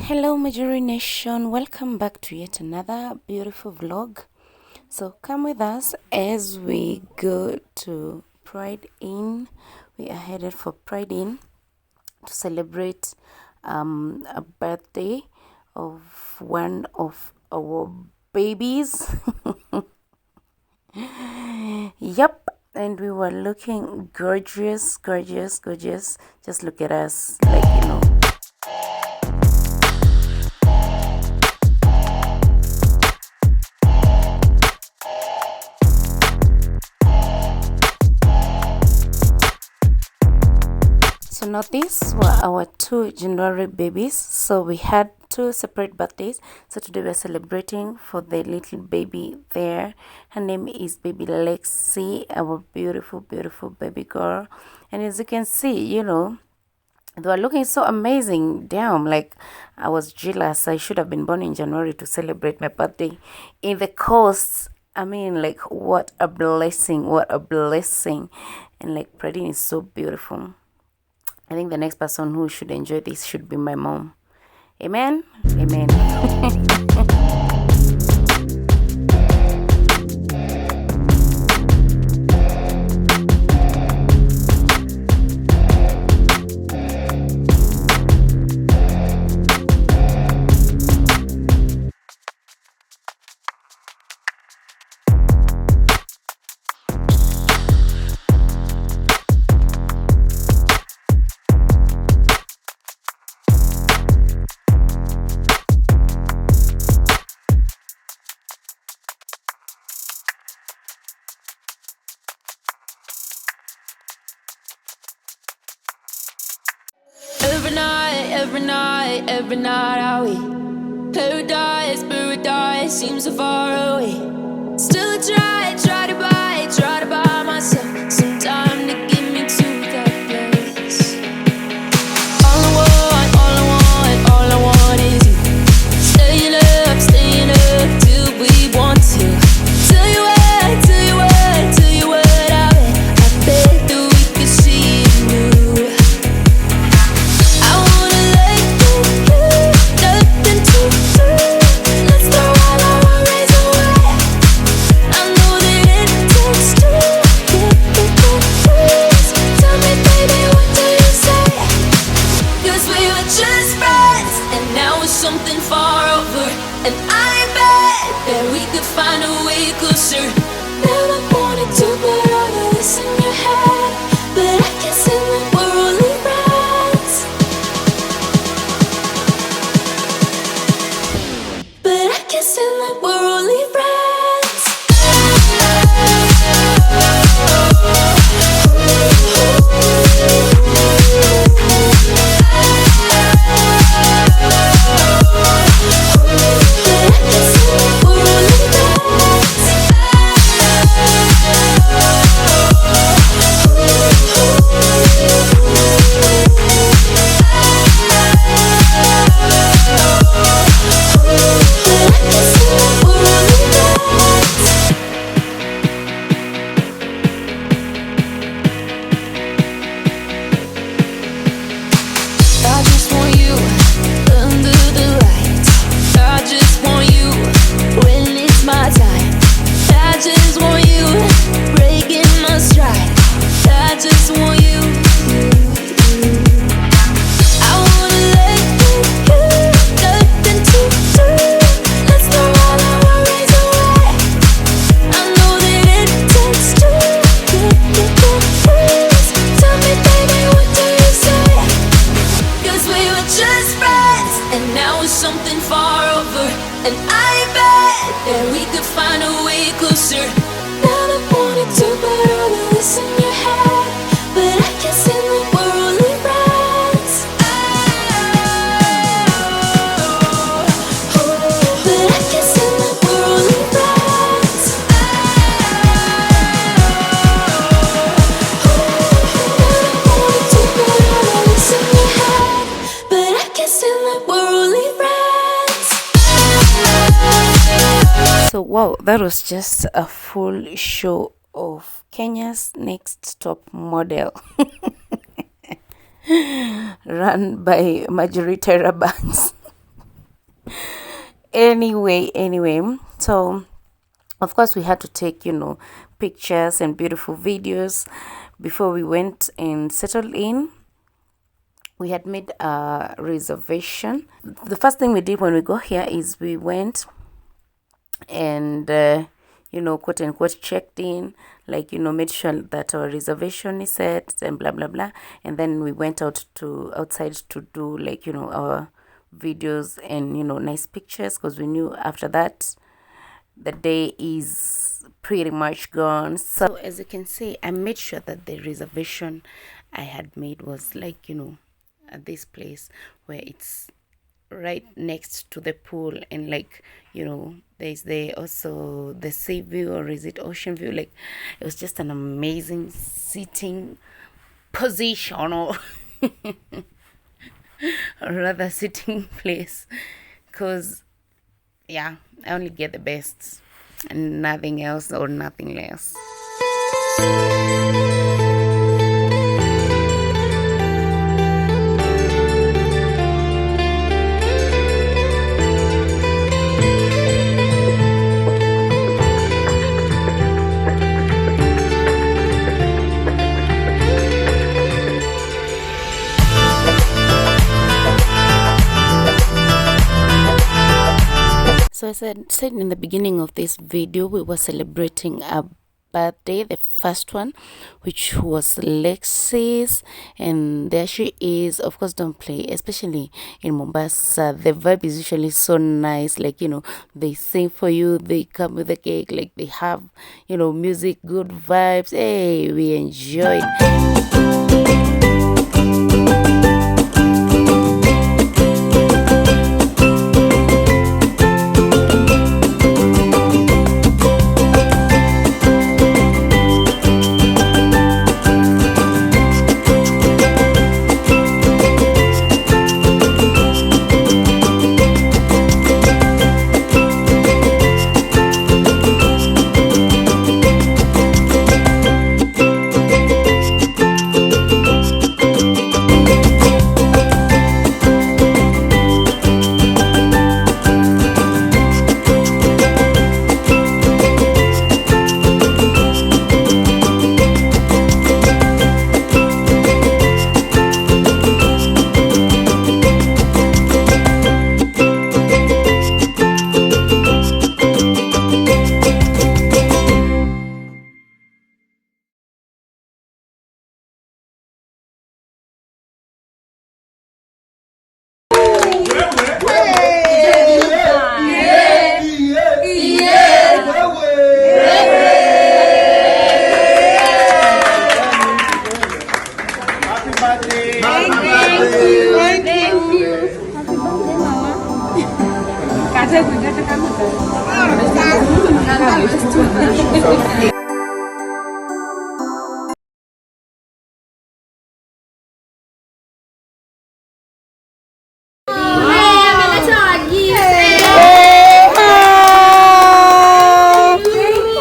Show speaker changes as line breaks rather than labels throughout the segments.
Hello Majori Nation, welcome back to yet another beautiful vlog. So come with us as we go to PrideInn. We are headed for PrideInn to celebrate a birthday of one of our babies. Yep, and we were looking gorgeous. Just look at us, like. So now these were our two January babies. So we had two separate birthdays. So today we're celebrating for the little baby there. Her name is Baby Lexie, our beautiful baby girl. And as you can see, they were looking so amazing. Damn, like I was jealous. I should have been born in January to celebrate my birthday in the coast. I mean, like, what a blessing. And like, PrideInn is so beautiful. I think the next person who should enjoy this should be my mom. Amen.
Every night are we paradise seems so far away. Still I try to buy myself some time to get me to that place. All I want is you. Staying up till we want to. Tell you what, I bet that we could see it new. Something far over, and I bet that we could find a way closer. Never wanted to put all of this in your head, but I guess in the we're only friends. But I guess in the we're only friends. Something far over, and I bet that we could find a way closer. Never wanted to put all of this in your head, but I guess in the we're only friends. But I guess in the we're only friends. Never wanted to put all of this in your head, but I guess in the we're only friends.
So wow, that was just a full show of Kenya's next top model. Run by Marjorie Banks. anyway, so of course we had to take, you know, pictures and beautiful videos before we went and settled in. We had made a reservation. The first thing we did when we got here is we went and you know, quote unquote, checked in, like, you know, made sure that our reservation is set and blah blah blah. And then we went outside to do, like, you know, our videos and, you know, nice pictures, because we knew after that the day is pretty much gone. So as you can see, I made sure that the reservation I had made was, like, you know, at this place where it's right next to the pool, and, like, you know, there's also the sea view, or is it ocean view? Like, it was just an amazing sitting position, or rather sitting place, because yeah, I only get the best and nothing else or nothing less. So as I said in the beginning of this video, we were celebrating a birthday, the first one, which was Lexie's, and there she is. Of course, don't play, especially in Mombasa. The vibe is usually so nice, like, you know, they sing for you, they come with the cake, like, they have, you know, music, good vibes. Hey, we enjoyed.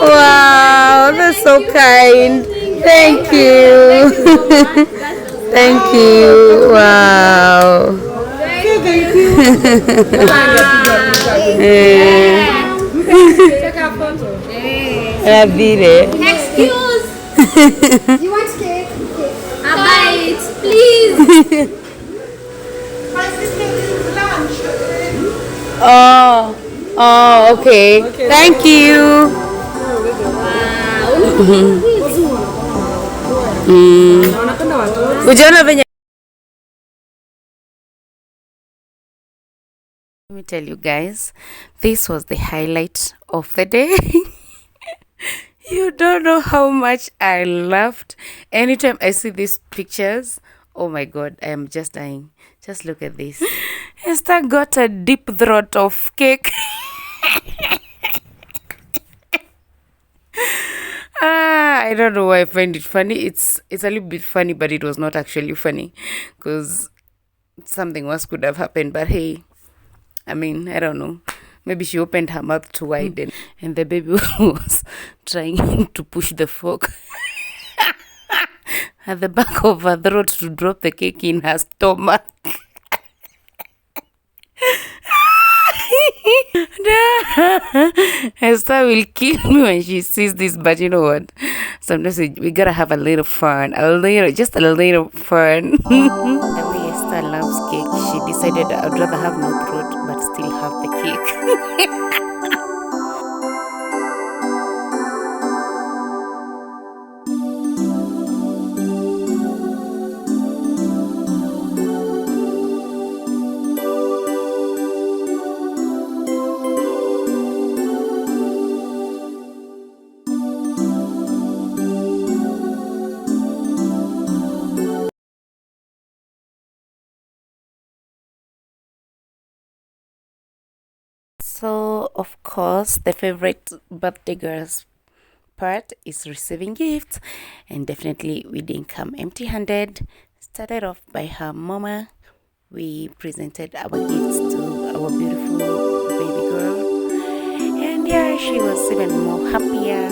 Wow, that's so kind. Thank you. Thank you. Wow.
Excuse. You want cake? A bite, please.
Oh, okay. Thank you. Ujaona venye. Let me tell you guys, this was the highlight of the day. You don't know how much I laughed anytime I see these pictures. Oh my god, I am just dying. Just look at this. Esther got a deep throat of cake. I don't know why I find it funny. It's a little bit funny, but it was not actually funny, because something worse could have happened. But hey, I mean, I don't know. Maybe she opened her mouth too wide, and the baby was trying to push the fork at the back of her throat to drop the cake in her stomach. Esther will kill me when she sees this, but you know what? Sometimes we gotta have a little fun, just a little fun. The way Esther loves cake, she decided I'd rather have no throat, but still have the cake. So, of course, the favorite birthday girl's part is receiving gifts, and definitely we didn't come empty handed. Started off by her mama. We presented our gifts to our beautiful baby girl, and yeah, she was even more happier.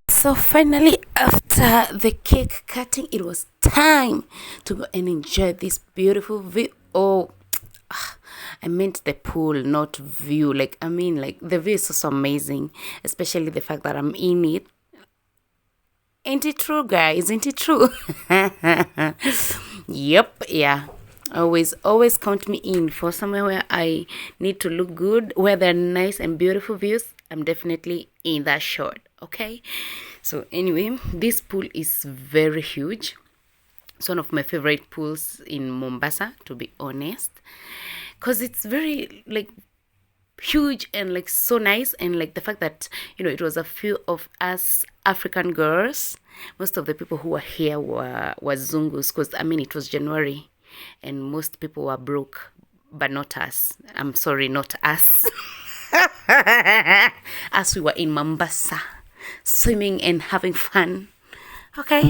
So finally, after the cake cutting, it was time to go and enjoy this beautiful view. Oh, I meant the pool, not view. Like, I mean, like, the view is so amazing, especially the fact that I'm in it. Ain't it true, guys? Isn't it true? Yep, yeah. Always count me in for somewhere where I need to look good, where there are nice and beautiful views. I'm definitely in that shot, okay? So anyway, this pool is very huge. It's one of my favorite pools in Mombasa, to be honest, because it's very like huge and like so nice, and like the fact that it was a few of us African girls. Most of the people who were here were Zungus, because I mean it was January and most people were broke, but not us. I'm sorry, not us. As we were in Mombasa swimming and having fun, okay.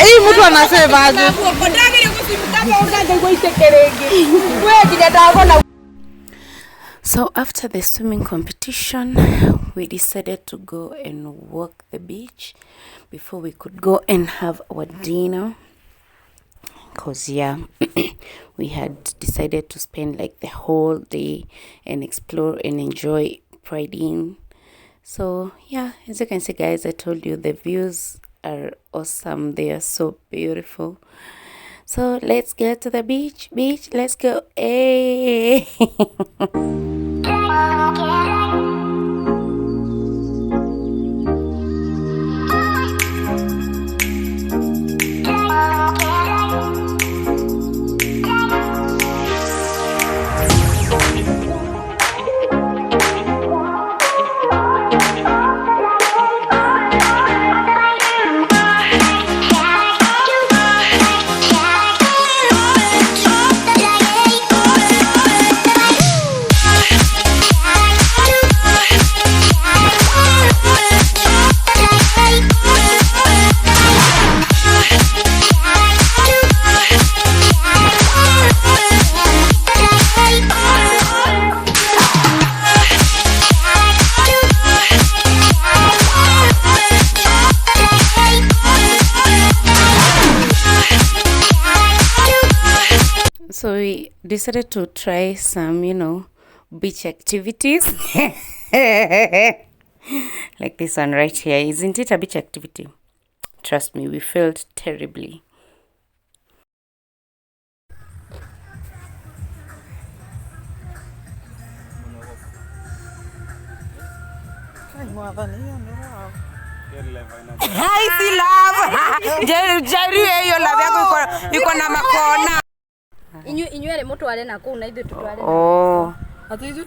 Hii mtu anasema aje?
So after the swimming competition, we decided to go and walk the beach before we could go and have our dinner. Because yeah, we had decided to spend like the whole day and explore and enjoy PrideInn. So yeah, as you can see guys, I told you the views are awesome. They are so beautiful. So let's get to the beach. Let's go. Hey. So we decided to try some, beach activities. Like this one right here. Isn't it a beach activity? Trust me, we failed terribly.
Hi, si love. Jari hiyo love yako iko na makona.
Inywele mutware na kuu na ithu tutware.
Oh.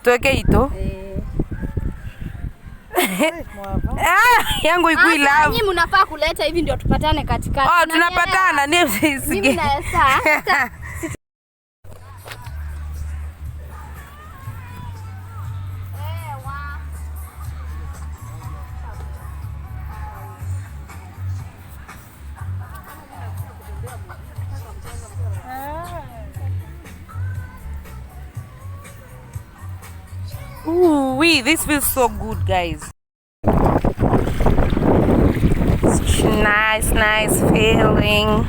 Tuweke ito. Yangu ikui love.
Nyinyi mnafaa kuleta hivi ndio tupatane katikati.
Oh, tunapatana ni
mimi na Esther.
Ooh, this feels so good, guys. Such nice feeling.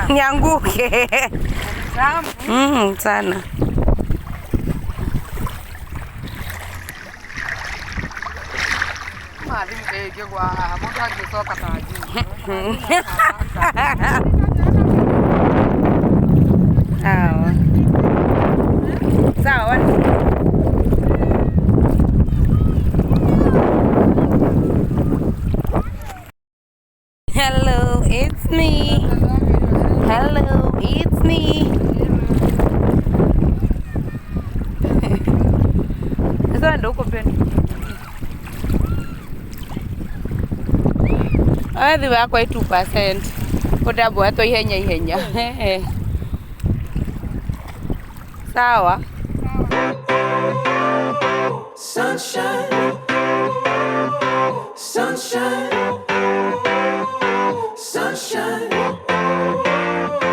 Nyanguke. Sana. Sawa. Hello, it's me. Hello, it's me. Sasa ndo uko peni. Athi wako 2%. Kodabo ato ihenya. Sawa.
Sunshine.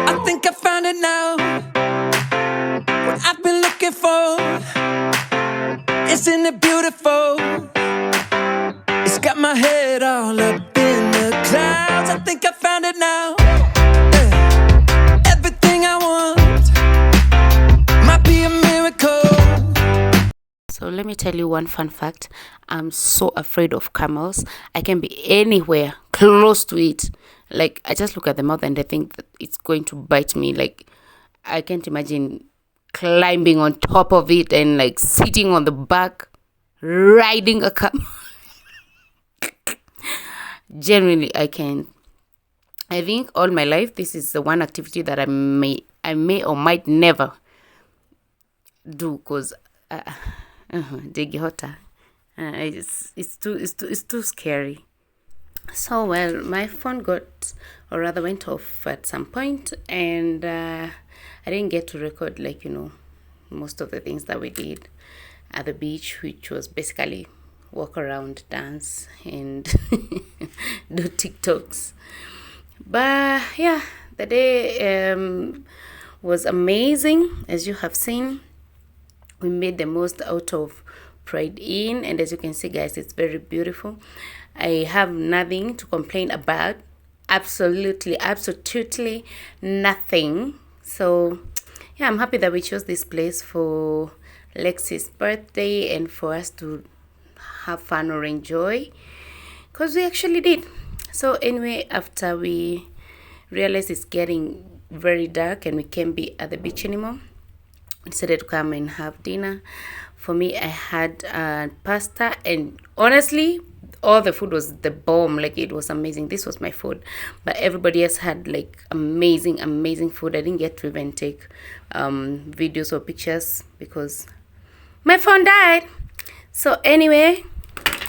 I think I found it now. What I've been looking for. Isn't it beautiful? It's got my head all up in the clouds. I think I found it now. Everything I want might be a miracle.
So let me tell you one fun fact. I'm so afraid of camels. I can be anywhere close to it. Like, I just look at the mouth and I think that it's going to bite me. Like, I can't imagine climbing on top of it and like sitting on the back, riding a camel. Genuinely, I can't. I think all my life, this is the one activity that I may or might never do because Digihota. It's too scary. So well, my phone got, or rather went off at some point, and I didn't get to record, like, you know, most of the things that we did at the beach, which was basically walk around, dance, and do TikToks. But yeah, the day was amazing. As you have seen, we made the most out of PrideInn, and as you can see, guys, it's very beautiful. I have nothing to complain about. Absolutely nothing. So yeah, I'm happy that we chose this place for Lexie's birthday and for us to have fun or enjoy, because we actually did. So anyway, after we realized it's getting very dark and we can't be at the beach anymore, we decided to come and have dinner. For me, I had pasta, and honestly, all the food was the bomb. Like, it was amazing. This was my food, but everybody else had like amazing food. I didn't get to even take videos or pictures because my phone died. So anyway,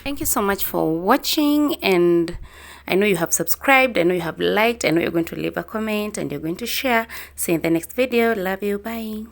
thank you so much for watching, and I know you have subscribed, I know you have liked, I know you're going to leave a comment and you're going to share. See you in the next video. Love you. Bye.